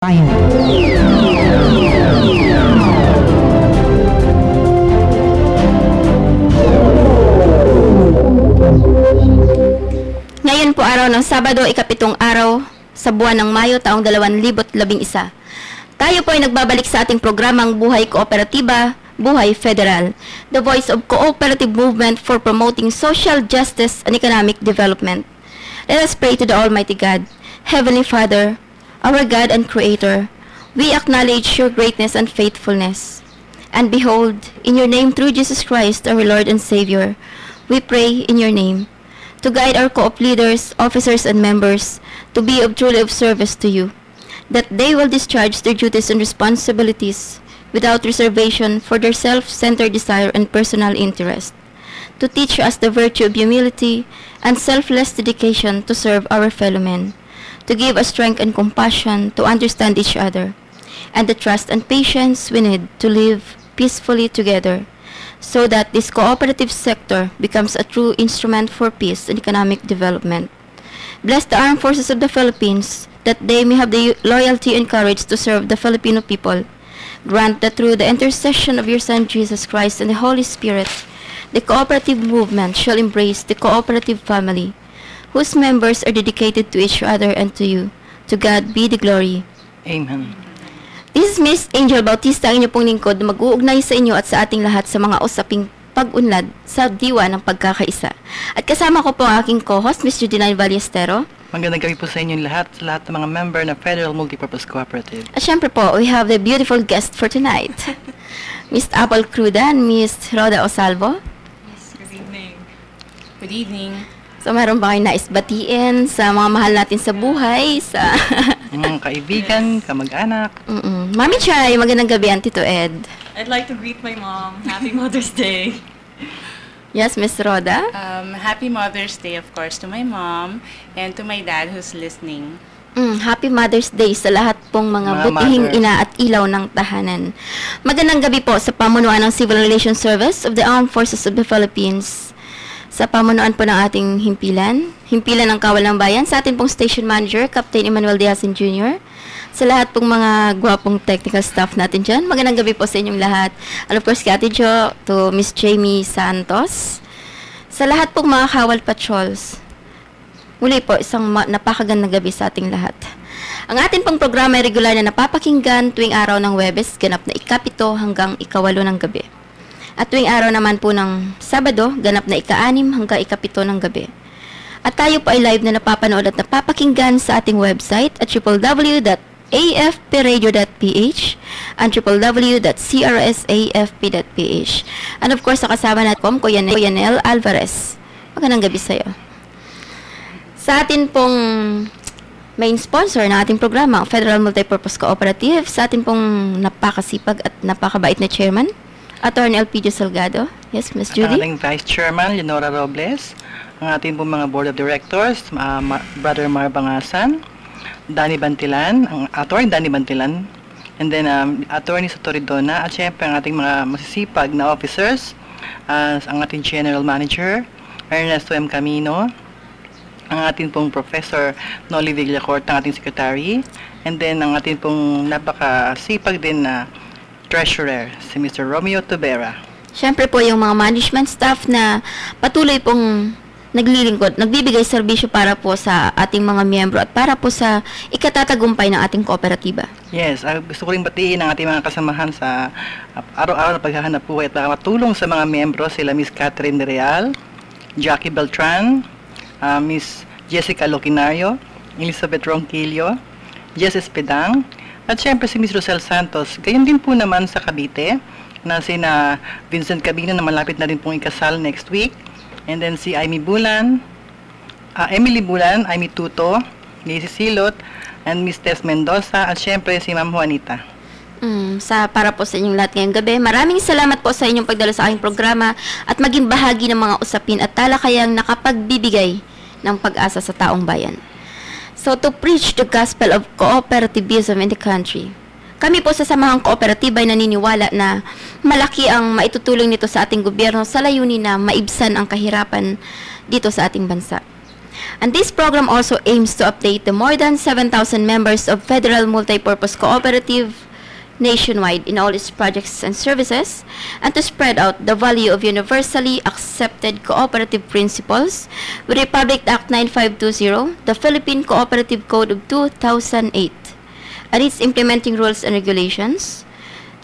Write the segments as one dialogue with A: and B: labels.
A: Bayan.
B: Ngayon po araw ng Sabado, ikapitong araw sa buwan ng Mayo taong 2011. Tayo po ay nagbabalik sa ating programang Buhay Kooperatiba, Buhay Federal, the voice of cooperative movement for promoting social justice and economic development. Let us pray to the Almighty God. Heavenly Father, our God and Creator, we acknowledge your greatness and faithfulness. And behold, in your name through Jesus Christ, our Lord and Savior, we pray in your name to guide our co-op leaders, officers, and members to be truly of service to you, that they will discharge their duties and responsibilities without reservation for their self-centered desire and personal interest, to teach us the virtue of humility and selfless dedication to serve our fellow men, to give us strength and compassion to understand each other, and the trust and patience we need to live peacefully together, so that this cooperative sector becomes a true instrument for peace and economic development. Bless the armed forces of the Philippines, that they may have the loyalty and courage to serve the Filipino people. Grant that through the intercession of your Son Jesus Christ and the Holy Spirit, the cooperative movement shall embrace the cooperative family, whose members are dedicated to each other and to you. To God be the glory.
C: Amen.
B: This is Miss Angel Bautista, ang inyo pong lingkod, na mag-uugnay sa inyo at sa ating lahat sa mga usaping pag-unlad sa diwa ng pagkakaisa. At kasama ko po ang aking co-host, Ms. Judinine Ballestero.
C: Magandang gabi po sa inyong lahat, sa lahat ng mga member ng Federal Multipurpose Cooperative.
B: At syempre po, we have the beautiful guest for tonight, Ms. Apple Cruda and Ms. Roda Osalvo.
D: Yes, good evening. Good evening.
B: So, meron ba kayong nais batiin sa mga mahal natin sa buhay, sa
C: Mga kaibigan, kamag-anak.
B: Mami Chay, magandang gabi, Tito Ed.
D: I'd like to greet my mom. Happy Mother's Day.
B: Yes, Ms. Roda.
E: Happy Mother's Day, of course, to my mom and to my dad who's listening.
B: Happy Mother's Day sa lahat pong mga butihing
C: mothers.
B: ina at ilaw ng tahanan. Magandang gabi po sa pamunuan ng Civil Relations Service of the Armed Forces of the Philippines. Sa pamunuan po ng ating himpilan ng Kawal ng Bayan, sa ating pong Station Manager, Captain Emmanuel Diazin Jr., sa lahat pong mga gwapong technical staff natin dyan. Magandang gabi po sa inyong lahat. And of course, kay Ate Jo, to Miss Jamie Santos, sa lahat pong mga Kawal Patrols. Muli po, isang napakagandang gabi sa ating lahat. Ang ating pong programa ay regular na napapakinggan tuwing araw ng Huwebes, ganap na ikapito hanggang ikawalo ng gabi. At tuwing araw naman po ng Sabado, ganap na ika-6 hanggang ikapito ng gabi. At tayo po ay live na napapanood at napapakinggan sa ating website at www.afpradio.ph and www.crsafp.ph. And of course, sa kasama natin, Kuya Nel Alvarez. Magandang gabi sa iyo. Sa atin pong main sponsor ng ating programa, ang Federal Multipurpose Cooperative, sa atin pong napakasipag at napakabait na chairman, Attorney Elpidio Salgado. Yes, Ms. Judy.
C: Ang ating Vice Chairman, Leonora Robles. Ang ating pong mga Board of Directors, Brother Mar Bangasan, Danny Bantilan, ang Attorney Danny Bantilan, and then Attorney Satoridona, at syempre ang ating mga masisipag na officers, ang ating General Manager, Ernesto M. Camino, ang ating pong Professor Noli Villacorta, ang ating Secretary, and then ang ating pong napakasipag din na Treasurer, si Mr. Romeo Tubera.
B: Siyempre po yung mga management staff na patuloy pong naglilingkod, nagbibigay serbisyo para po sa ating mga miyembro at para po sa ikatatagumpay ng ating kooperatiba.
C: Yes, gusto ko rin batiin ang ating mga kasamahan sa araw-araw na paghahanap buhay at makatulong sa mga miyembro, sila Miss Catherine Real, Jackie Beltran, Miss Jessica Loquinario, Elizabeth Ronquillo, Jess Espedang, at syempre si Miss Rosel Santos. Gayon din po naman sa Cavite, na sina Vincent Cabino na malapit na rin pong ikasal next week. And then si Emily Bulan, Amy Tuto, Lizzie Silot, and Miss Tess Mendoza, at syempre si Ma'am Juanita.
B: Para po sa inyong lahat ngayong gabi. Maraming salamat po sa inyong pagdalo sa aking programa at maging bahagi ng mga usapin at talakayang nakapagbibigay ng pag-asa sa taong bayan. So, to preach the gospel of cooperativism in the country, kami po sa samahang kooperatiba ay naniniwala na malaki ang maitutulong nito sa ating gobyerno sa layunin na maibsan ang kahirapan dito sa ating bansa. And this program also aims to update the more than 7,000 members of Federal Multipurpose Cooperative nationwide in all its projects and services, and to spread out the value of universally accepted cooperative principles with Republic Act 9520, the Philippine Cooperative Code of 2008, and its implementing rules and regulations,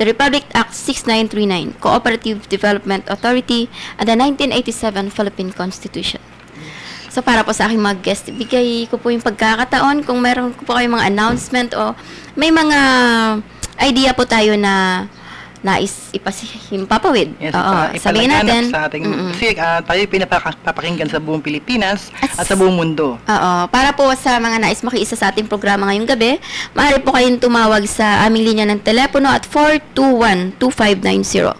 B: the Republic Act 6939, Cooperative Development Authority, and the 1987 Philippine Constitution. So para po sa aking mga guest, bigay ko po yung pagkakataon kung meron po kayong mga announcement o may mga idea po tayo na nais ipahimpapawid.
C: Yes,
B: Oo, sabihin natin.
C: Sa ating, kasi tayo pinapakinggan sa buong Pilipinas at sa buong mundo.
B: Oo, para po sa mga nais makiisa sa ating programa ngayong gabi, maaari po kayong tumawag sa aming linya ng telepono at 421-2590.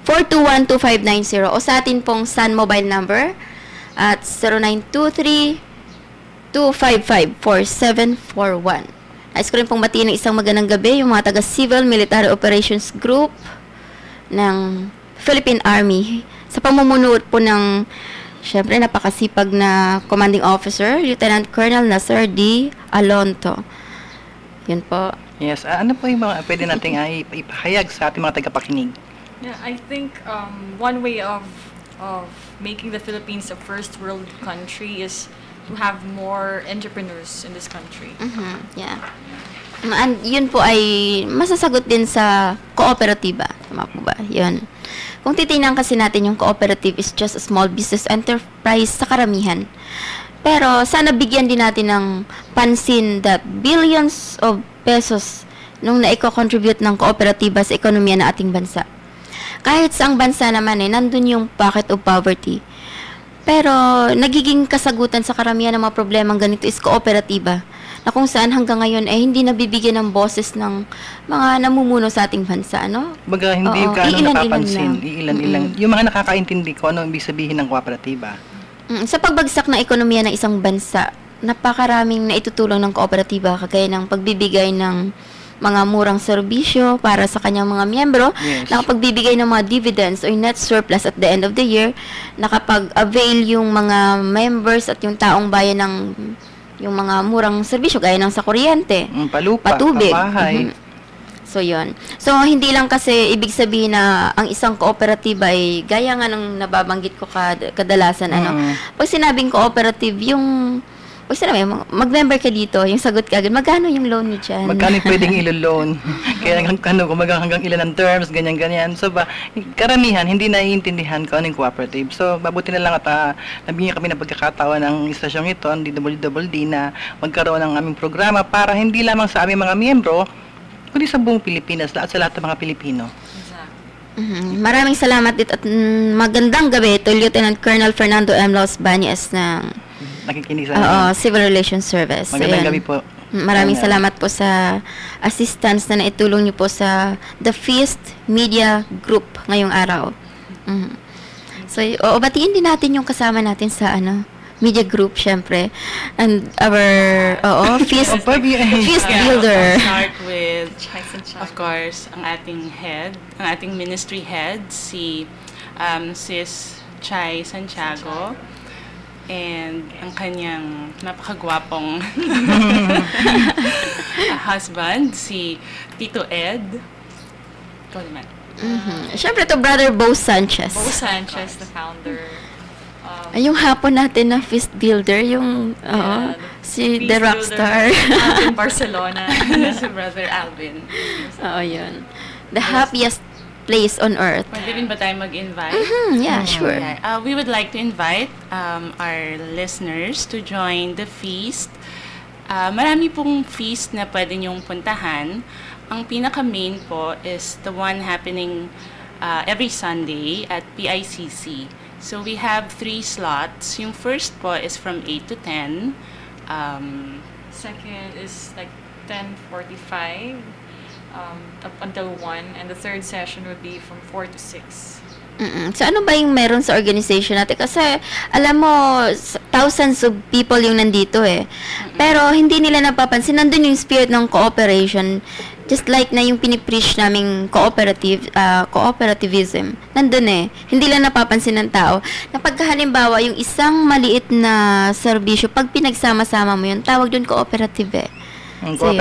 B: 421-2590 o sa atin pong Sun mobile number at 0923-255-4741. Nais ko rin pong batiin ng isang magandang gabi yung mga taga-Civil Military Operations Group ng Philippine Army sa pamumuno po ng, syempre, napakasipag na Commanding Officer, Lieutenant Colonel Nasser D. Alonto. Yun po.
C: Yes, ano po yung mga pwede nating ipahayag sa ating mga tagapakinig?
D: Yeah, I think one way of making the Philippines a first world country is to have more entrepreneurs in this country.
B: Yeah. And yun po ay masasagot din sa kooperatiba. Tama po ba? Yun. Kung titingnan kasi natin yung cooperative is just a small business enterprise sa karamihan. Pero sana bigyan din natin ng pansin that billions of pesos nung naiko-contribute ng kooperatiba sa ekonomiya ng ating bansa. Kahit sa ang bansa naman nandun yung pocket of poverty. Pero nagiging kasagutan sa karamihan ng mga problemang ganito is kooperatiba, na kung saan hanggang ngayon hindi nabibigyan ng boses ng mga namumuno sa ating bansa, no?
C: Baga hindi ka napapansin, ilan-ilan. Yung mga nakakaintindi ko ano ibig sabihin ng kooperatiba.
B: Sa pagbagsak ng ekonomiya ng isang bansa, napakaraming naitutulong ng kooperatiba kagaya ng pagbibigay ng mga murang serbisyo para sa kanyang mga miyembro,
C: yes,
B: nakapagbibigay ng mga dividends o net surplus at the end of the year, nakapag-avail yung mga members at yung taong bayan ng yung mga murang serbisyo gaya ng sa kuryente,
C: palupa,
B: patubig.
C: pabahay.
B: So, yun. So, hindi lang kasi ibig sabihin na ang isang kooperatiba ay gaya nga ng nababanggit ko kadalasan, pag sinabing cooperative, yung pag sinabi, mag-member ka dito, yung sagot ka agad, magkano yung loan niyo dyan?
C: Magkano pwedeng ilo-loan? Kaya hanggang ilan ang terms, ganyan-ganyan. So karamihan, hindi naiintindihan ko anong cooperative. So, mabuti na lang at nabigyan kami ng pagkakataon ng istasyong ito, ang DWWD, na magkaroon ng aming programa para hindi lamang sa aming mga miyembro, kundi sa buong Pilipinas at sa lahat ng mga Pilipino.
B: Maraming salamat dito at magandang gabi to Lieutenant Colonel Fernando M. Los Bañez ng
C: nakikinig sa
B: Civil Relations Service.
C: Magandang gabi po.
B: Maraming salamat po sa assistance na naitulong niyo po sa The Feast Media Group ngayong araw. So, batiin din natin yung kasama natin sa media group, syempre. And our Feast Builder.
E: Start with, of course, ang ating ministry head, si Sis Chai Santiago. And ang kanyang napakagwapong husband, si Tito Ed. Ikaw naman.
B: Siyempre to Brother Bo Sanchez.
D: Bo Sanchez, the founder.
B: Yung hapon natin na Feast Builder, yung si The Rockstar.
D: In Barcelona.
E: Si Brother Alvin.
B: Yun. The happiest place on earth.
E: Pwede rin ba tayo mag-invite?
B: Yeah, sure.
E: Yeah. We would like to invite our listeners to join the feast. Marami pong feast na pwede nyong puntahan. Ang pinaka-main po is the one happening every Sunday at PICC. So we have 3 slots. Yung first po is from 8 to 10.
D: Second is like 10:45. Up until 1, and the third session would be from 4 to 6.
B: So, ano ba yung meron sa organization natin? Kasi, alam mo, thousands of people yung nandito Pero, hindi nila napapansin. Nandun yung spirit ng cooperation. Just like na yung pinipreach naming cooperativism, nandun eh. Hindi lang napapansin ng tao. Na pagkahalimbawa, yung isang maliit na serbisyo, pag pinagsama-sama mo yun, tawag dun cooperative eh. So, yun.